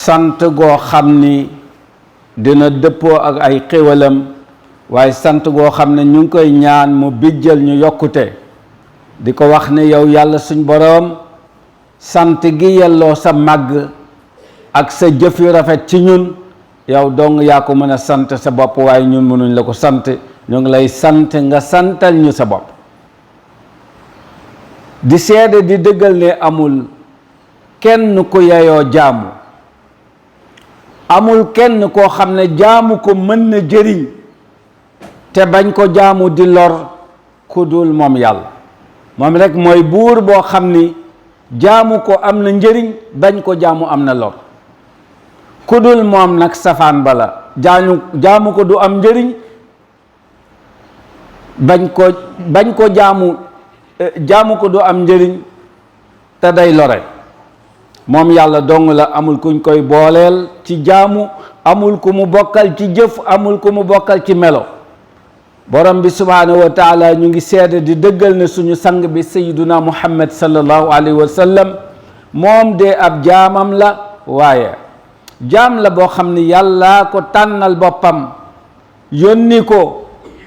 sant goo xam ni dina dëppoo ak ay xéwalam waaye sant goo xam ne ñu ngi koy ñaan mu bijjal ñu yokkute di ko wax ne yow yàlla suñ boroom sant gi yelloo sa màgg ak sa jëf yu rafet ci ñun yow dong yaa ko mën a sant sa bopp waaye ñun mënuñ la ko sant ñu ngi lay sant nga santal ñu sa bopp di seede di dëggal ne amul kenn ku yeyoo jaamu amul kenn koo xam ne jaamu ko mën na jëriñ te bañ ko jaamu di lor ku dul moom yàlla moom rek mooy buur boo xam ni jaamu ko am na njëriñ bañ ko jaamu am na lor ku dul moom nag safaan bala jaamu ko du am njëriñ bañ ko jaamu ko du am njëriñ te day lore moom yàlla dong la amul kuñ koy booleel ci jaamu amul ku mu bokkal ci jëf amul ku mu bokkal ci melo borom bi subhaanahu wa taala ñu ngi seede di dëggal ne suñu sang bi sayyiduna muhammad sallallahu alayhi wa sallam moom de ab jaamam la waaye jaam la boo xam ni yàlla ko tànnal boppam yónni ko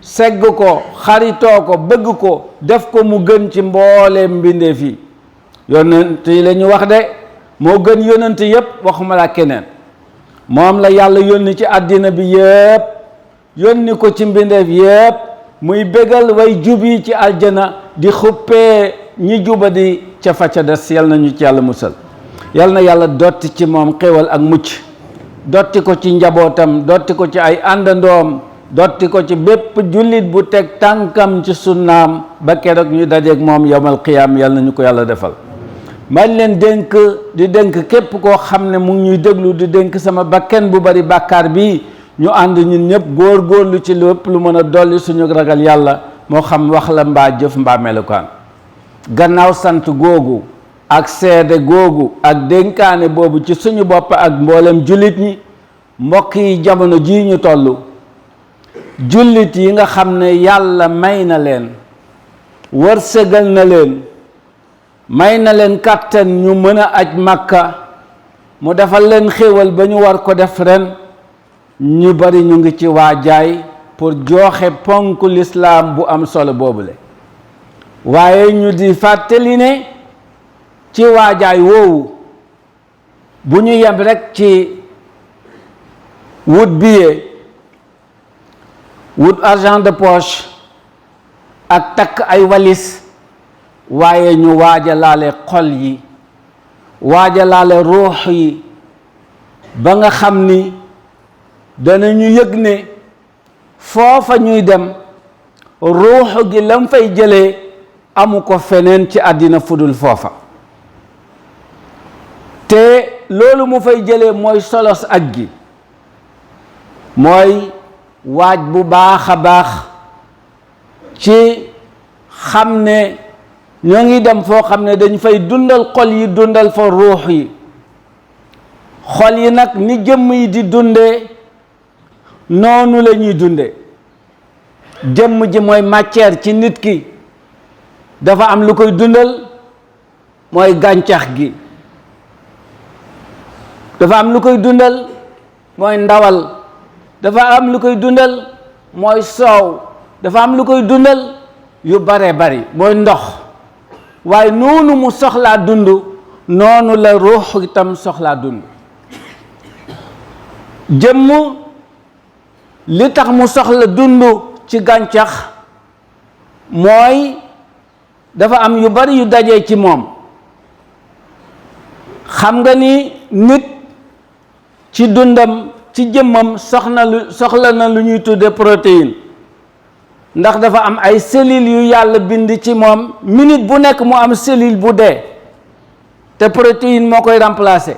segg ko xaritoo ko bëgg ko def ko mu gën ci mbooleem mbindeef yi yonent yi la ñu wax de moo gën yonent yépp waxuma la keneen moom la yàlla yónni ci àddina bi yépp yónni ko ci mbindeef yépp muy bégal way jubi ci aljana di xuppee ñi jubadi ca fa ca des yal na ñu ci yàlla musal yal na yàlla dotti ci moom xéwal ak mucc dotti ko ci njabootam dotti ko ci ay àndandoom dotti ko ci bépp jullit bu teg tànkam ci sunnaam ba keroog ñu dajeeg moom yawmal qiyaam yal na ñu ko yàlla defal man leen dénk di dénk képp koo xam ne mu ngi ñuy déglu di dénk sama bakken bu bari bàkkaar bi ñu ànd ñun ñëpp góor-góorlu ci lépp lu mën a dolli suñu ragal yàlla moo xam wax la mbaa jëf mbaa melukaan gannaaw sant googu ak seede googu ak dénkaane boobu ci suñu bopp ak mboolem jullit ñi mbokk yi jamono jii ñu toll jullit yi nga xam ne yàlla may na leen wërsëgal na leen may na leen kàttan ñu mën a aj Makka mu defal leen xéewal ba ñu war ko def ren ñu bari ñu ngi ci waajaay pour joxe ponk lislaam bu am solo boobule waaye ñu di fàttali ne ci waajaay woowu bu ñu yem rekk ci wut billet wut argent de poche ak takk ay walis waaye ñu waajalaale xol yi waajalaale ruux yi ba nga xam ni danañu yëg ne foofa ñuy dem ruux gi lam fay jëlee amu ko feneen ci àddina fudul foofa te loolu mu fay jëlee mooy solos aj gi mooy waaj bu baax a baax ci xam ne ñoo ngi dem foo xam ne dañ fay dundal xol yi dundal fa ruux yi xol yi nag ni jëmm yi di dundee noonu la ñuy dunde jëmm ji mooy matière ci nit ki dafa am lu koy dundal mooy gàncax gi dafa am lu koy dundal mooy ndawal dafa am lu koy dundal mooy soow dafa am lu koy dundal yu bare bari mooy ndox waaye noonu mu soxlaa dund noonu la ruux itam soxlaa dund jëmm li tax mu soxla dund ci gàncax mooy dafa am yu bari yu dajee ci moom xam nga ni nit ci dundam ci jëmmam soxla na lu ñuy tudde protéine ndax dafa am ay cellules yu yàlla bind ci moom minute bu nekk mu am cellule bu dee te protéine moo koy remplacer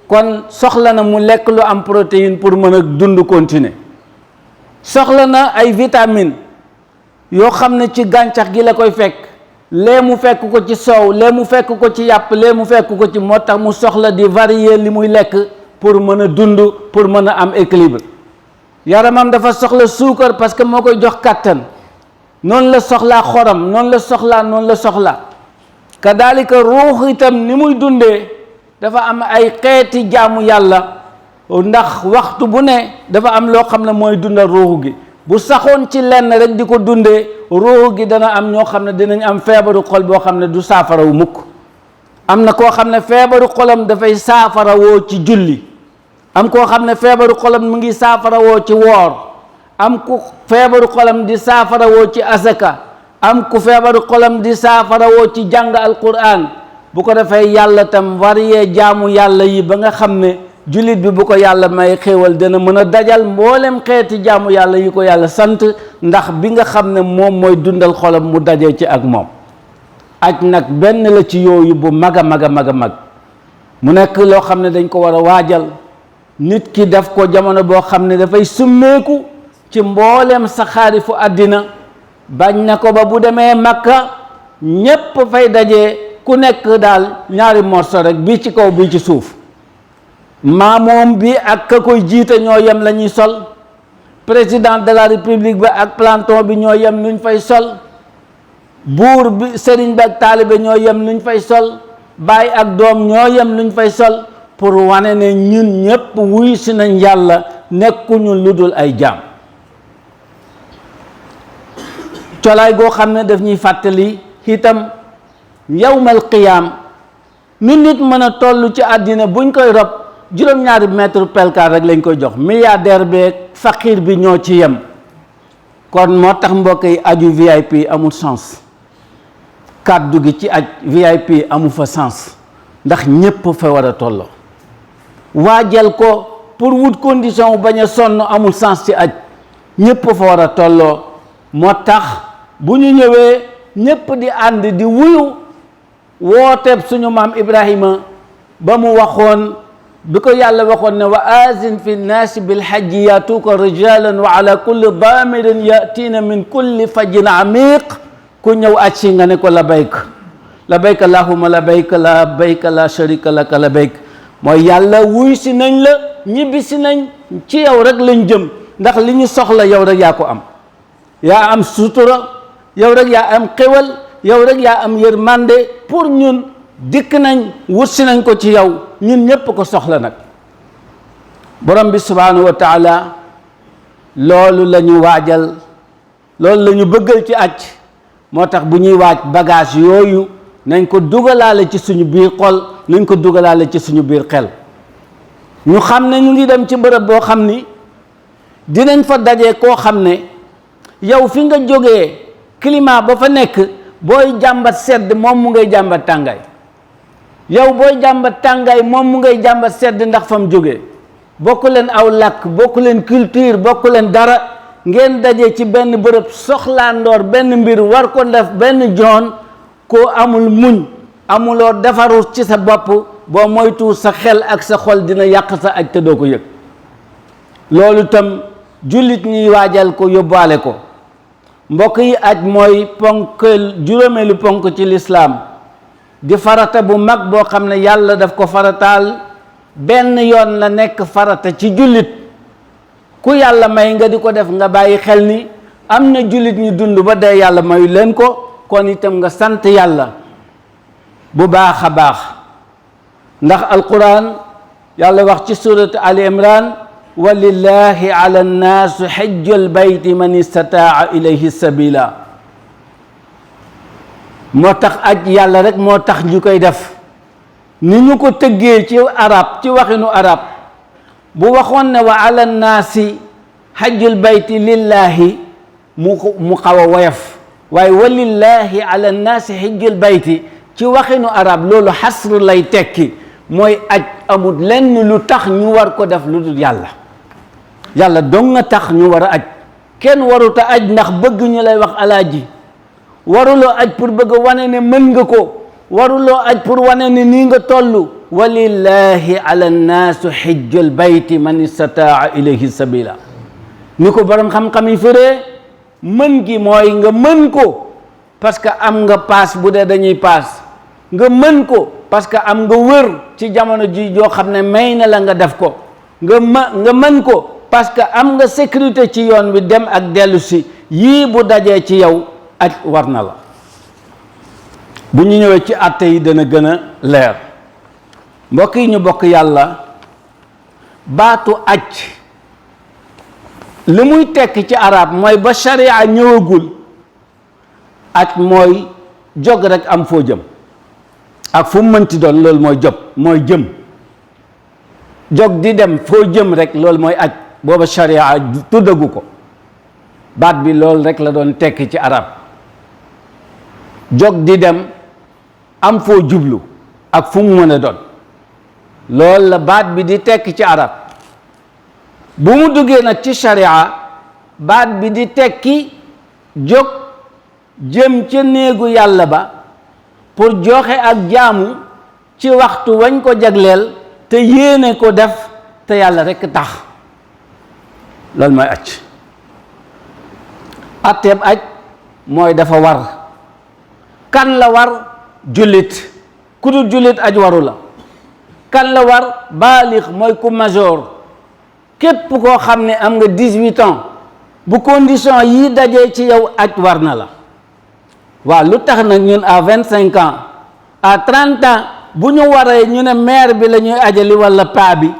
kon soxla na mu lekk lu am protéine pour mën a dund continuer soxla na ay vitamines yoo xam ne ci gàncax gi la koy fekk lee mu fekk ko ci soow lee mu fekk ko ci yàpp lee mu fekk ko ci moo tax mu soxla di varier li muy lekk pour mën a dund pour mën a am équilibre yaramam dafa soxla suukar parce que moo koy jox kàttan noonu la soxlaa xorom noonu la soxlaa kadaalika ruux itam ni muy dundee dafa am ay xeeti jaamu yàlla ndax waxtu bu ne dafa am loo xam ne mooy dundal ruuxu gi bu saxoon ci lenn rek di ko dundee ruuxu gi dana am ñoo xam ne dinañ am feebaru xol boo xam ne du saafarawu mukk. am na koo xam ne feebaru xolam dafay saafarawoo ci julli, am koo xam ne feebaru xolam mu ngi saafarawoo ci woor, am ku feebaru xolam di saafarawoo ci asaka, am ku feebaru xolam di saafarawoo ci jàng alquran. bu ko defee yàlla tam varié jaamu yàlla yi ba nga xam ne jullit bi bu ko yàlla may xéewal dana mën a dajal mboolem xeeti jaamu yàlla yi ko yàlla sant, ndax bi nga xam ne moom mooy dundal xolam mu dajee ci ak moom. aj nag benn la ci yooyu bu mag a mag a mag a mag, mu nekk loo xam ne dañ ko war a waajal. nit ki def ko jamono boo xam ne dafay summeeku ci mboolem saxaari fu àddina, bañ na ko ba bu demee Makka ñépp fay dajee ku nekk daal ñaari morso rek, bii ci kaw bii ci suuf. maamoom bi ak ka koy jiite ñoo yem la ñuy sol, président de la république ba ak planton bi ñoo yem nuñ fay sol, buur bi sëriñ bi ak taalibe ñoo yem nuñ fay sol, baay ak doom ñoo yem nuñ fay sol, pour wane ne ñun ñépp wuy si nañ yàlla, nekkuñu lu dul ay jaam. colaay goo xam ne daf ñuy fàttali itam yawmal qiyaam nu nit mën a toll ci àddina buñ koy rob juróom-ñaari mètre pelkaar rek lañ koy jox. milliardaire beeg faqiir bi ñoo ci yem. kon moo tax mbokk yi aju VIP amul sens, kàddu gi ci aj VIP amu fa sens, ndax ñépp fa war a tolloo. waajal ko pour wut condition wu bañ a sonn amul sens ci aj, ñépp fa war a tolloo. moo tax bu ñu ñëwee ñépp di ànd di wuyu wooteeb suñu maam Ibrahima ba mu waxoon, bi ko yàlla waxoon ne wa azin fi nnaasi bilhajji yaatuuka rijalan wa ala kulli daamirin yatiina min kulli fajjin amiq. ku ñëw aj si nga ne ko labayk labayk allahumma labayk labayk la sharika laka labayk, mooy yàlla wuy si nañ la, ñibbi si nañ, ci yow rek lañ jëm, ndax li ñu soxla yow rek yaa ko am. yaa am sutura, yow rek yaa am xéwal, yow rek yaa am yërmande. pour ñun dikk nañ wut si nañ ko ci yow, ñun ñépp ko soxla nag. borom bi subhanahu wa taala loolu la ñu waajal, loolu la ñu bëggal ci aj. moo tax bu ñuy waaj bagage yooyu nañ ko dugalaale ci suñu biir xol, nañ ko dugalaale ci suñu biir xel. ñu xam ne ñu ngi dem ci bërëb boo xam ni dinañ fa dajee koo xam ne yow fi nga jógee climat ba fa nekk, booy jàmbat sedd moom mu ngay jàmbat tàngaay, yow booy jàmbat tàngaay moom mu ngay jàmbat sedd, ndax fa mu jógee bokku leen aw làkk, bokku leen culture, bokku leen dara. ngeen daje ci benn bërëb soxlaa ndoor benn mbir war ko def benn joon, koo amul muñ, amuloo defaru ci sa bopp, boo moytu sa xel ak sa xol dina yàq sa aj te doo ko yëg. loolu tam jullit ñiy waajal ko yóbbaale ko. mbokk yi aj mooy ponk juróomeelu ponk ci lislaam, di farata bu mag boo xam ne yàlla daf ko farataal benn yoon la nekk farata ci jullit. ku yàlla may nga di ko def nga bàyyi xel ni am na jullit ñi dund ba dee yàlla mayu leen ko, kon itam nga sant yàlla bu baax a baax. ndax alquran yàlla wax ci surat Ali Imran, walillahi ala nnaasi xajjul bayti man istataa ilayhi sabila. moo tax aj yàlla rek moo tax ñu koy def. ni ñu ko tëggee ci arab, ci waxinu arab, bu waxoon ne wa ala nnaasi xajjul bayti lillahi mu xaw a woyof, waaye walillahi ala nnaasi xajjul bayti ci waxinu arab loolu xasr lay tekki, mooy aj amul lenn lu tax ñu war ko def lu dul yàlla. yàlla dong nga tax ñu war a aj. kenn waruta aj ndax bëgg ñu lay wax alaaji, waruloo aj pour bëgg wane ne mën nga ko, waruloo aj pour wane ne nii nga toll. walillahi ala nnaasu xijjul bayti man istataa ilayhi sabila. ni ko borom xam-xam yi firee, mën gi mooy nga mën ko parce que am nga paas bu dee dañuy paas, nga mën ko parce que am nga wër ci jamono ji joo xam ne may na la nga def ko, nga mën ko parce que am nga sécurité ci yoon wi dem ak dellu si. yii bu dajee ci yow aj war na la. bu ñu ñëwee ci àtte yi dana gën a leer. mbokk yi ñu bokk yàlla, baatu aj li muy tekki ci arab mooy ba sharia ñëwagul, aj mooy jog rek am foo jëm ak fu mu mënti doon, loolu mooy jëm jog di dem foo jëm rek, loolu mooy aj. booba sharia tuddagu ko. baat bi loolu rek la doon tekki ci arab, jog di dem am foo jublu ak fu mu mën a doon, loolu la baat bi di tekki ci arab. bu mu duggee nag ci sharia, baat bi di tekki jóg jëm ca néegu yàlla ba pour joxe ak jaamu ci waxtu wañ ko jagleel te yéene ko def te yàlla rekk tax. loolu mooy aj. atteeb aj mooy dafa war. kan la war? jullit. ku dul jullit aj waru la. kan la war? baalix, mooy ku major. képp koo xam ne am nga 18 ans bu condition yi dajee ci yow, aj war na la. waaw lu tax nag ñun à 25 ans à 30 ans bu ñu waree ñu ne maire bi la ñuy ajali walla paa bi,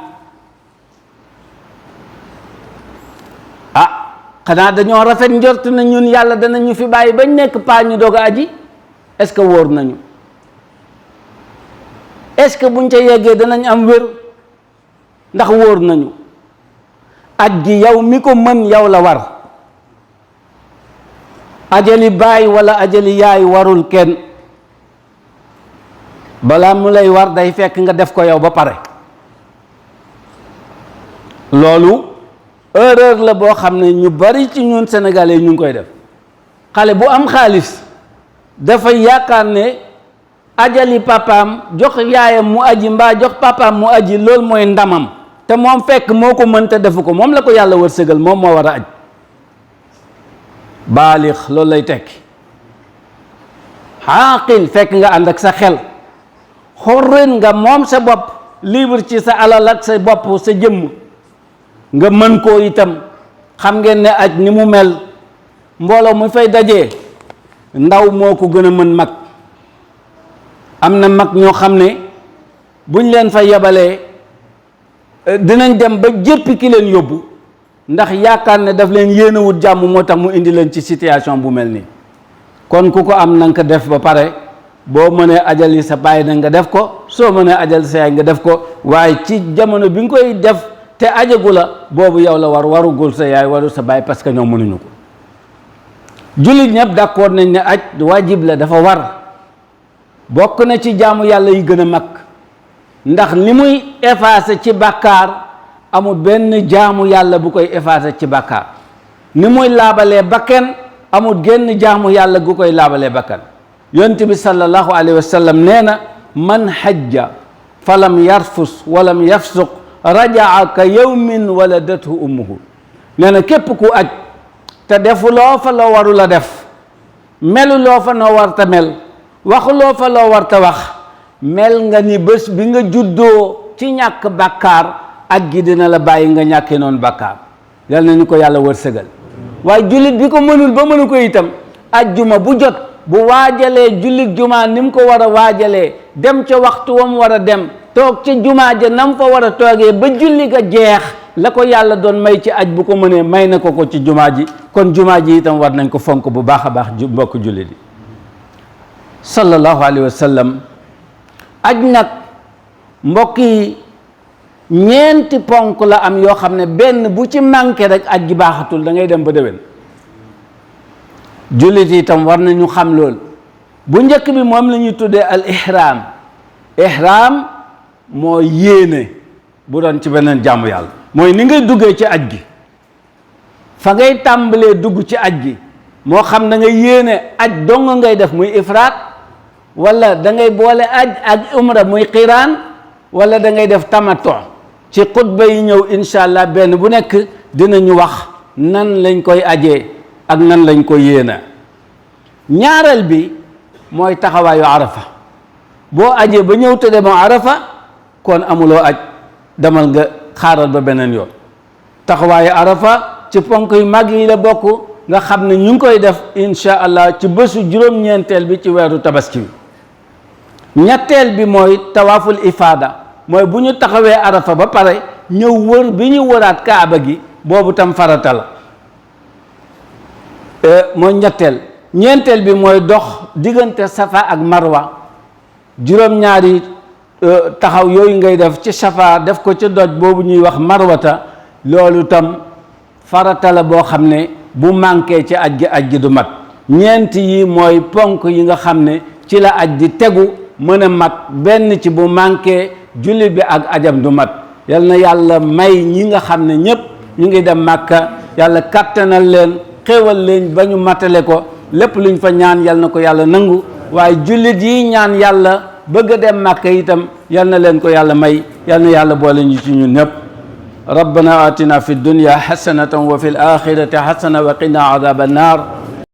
xanaa dañoo rafet njort na ñun yàlla danañu fi bàyyi bañ nekk paa ñu doog a aji? est-ce que wóor nañu? est-ce que buñ ca yeggee danañ am wér? ndax wóor nañu? aj gi yow mi ko mën yow la war. ajali baay wala ajali yaay warul kenn. balaa mu lay war day fekk nga def ko yow ba pare. loolu erreur la boo xam ne ñu bari ci ñun sénégalais ñu ngi koy def. xale bu am xaalis dafay yaakaar ne ajali papaam jox yaayam mu aji mbaa jox papaam mu aji loolu mooy ndamam, te moom fekk moo ko mën te defu ko, moom la ko yàlla wërsëgal, moom moo war a aj. baalix loolu lay tekki. xaaqil fekk nga ànd ak sa xel. xorrin nga moom sa bopp, libre ci sa alal ak sa bopp sa jëmm, nga mën koo itam. xam ngeen ne aj ni mu mel, mbooloo mu fay dajee ndaw moo ko gën a mën mag. am na mag ñoo xam ne buñ leen fa yebalee dinañ dem ba jéppi ki leen yóbbu, ndax yaakaar ne daf leen yéenewut jàmm moo tax mu indi leen ci situation bu mel nii. kon ku ko am na nga ko def ba pare. boo mënee ajali sa baay na nga def ko, soo mënee ajal sa yaay nga def ko, waaye ci jamono bi nga koy def te ajagu la, boobu yow la war, warugul sa yaay, waru sa baay, parce que ñoom mënuñu ko. jullit ñëpp d'accord nañ ne aj waajib la, dafa war. bokk na ci jaamu yàlla yi gën a mag, ndax li muy effacer ci bàkkaar amul benn jaamu yàlla bu koy effacer ci bàkkaar. ni muy laabalee bakkan amul genn jaamu yàlla gu koy laabalee bakkan. yonent bi sallallahu alayhi wa sallam nee na man xajja falam yarfus walam yafsuq rajaa ka yawmin waladathu ummuhu. nee na képp ku aj te defuloo fa loo warul a def, meluloo fa noo war ta mel, waxuloo fa loo war ta wax, mel nga ni bés bi nga juddoo ci ñàkk bàkkaar, aj gi dina la bàyyi nga ñàkkee noonu bàkkaar. yal na ñu ko yàlla wërsëgal. waaye jullit bi ko mënul ba mënu ko itam, ajjuma bu jot bu waajalee jullit jumaa ni mu ko war a waajalee, dem ca waxtu wa mu war a dem, toog ca jumaa ja na mu fa war a toogee ba julli ga jeex, la ko yàlla doon may ci aj bu ko mënee may na ko ci jumaa ji. kon jumaa ji itam war nañ ko fonk bu baax a baax mbokk jullit yi. sallallahu alayhi wa sallam. aj nag mbokk yi ñeenti ponk la am yoo xam ne benn bu ci manqué rek aj gi baaxatul, da ngay dem ba déwén. jullit itam war nañu xam lool. bu njëkk bi moom la ñuy tuddee al ihram. ihram moo yéene bu doon ci beneen jaamu yàlla, mooy ni ngay duggee ci aj gi, fa ngay tàmbalee dugg ci aj gi, moo xam da ngay yéene aj dong ngay def muy ifraat, wala da ngay boole aj ak umra muy qiraan, wala da ngay def tamattu. ci xutba yi ñëw incha allah benn bu nekk dinañu wax nan lañ koy ajee ak nan lañ koy yéena. ñaareel bi mooy taxawaayu arafa. boo ajee ba ñëw te demoo arafa kon amuloo aj, demal nga xaaral ba beneen yoon. taxawaayu arafa ci ponk yu mag yi la bokk, nga xam ne ñu ngi koy def incha allah ci bésu juróom-ñeenteel bi ci weeru tabaski bi. ñetteel bi mooy tawaaful ifaada, mooy bu ñu taxawee arafa ba pare ñëw wër bi ñu wëraat kaaba gi boobu tam farata la mooy ñeenteel bi mooy dox diggante safa ak marwa juróom-ñaari taxaw yooyu ngay def ci safa def ko ci doj boobu ñuy wax marwata loolu tam farata la boo xam ne bu manqué ci aj gi du mat ñeent yi mooy ponk yi nga xam ne ci la aj di tegu mën a mat benn ci bu manqué jullit bi ak ajam du mat yal na yàlla may ñi nga xam ne ñépp ñu ngi dem màkka yàlla kattanal leen xéewal leen ba ñu matale ko lépp luñ fa ñaan yal na ko yàlla nangu waaye jullit yi ñaan yàlla bëgg a dem màkka itam yal na leen ko yàlla may yal na yàlla boole ñu ci ñun ñépp rabbana atina fi dunya hasanatan wa fil akhirati hasana wa qina adhaban nar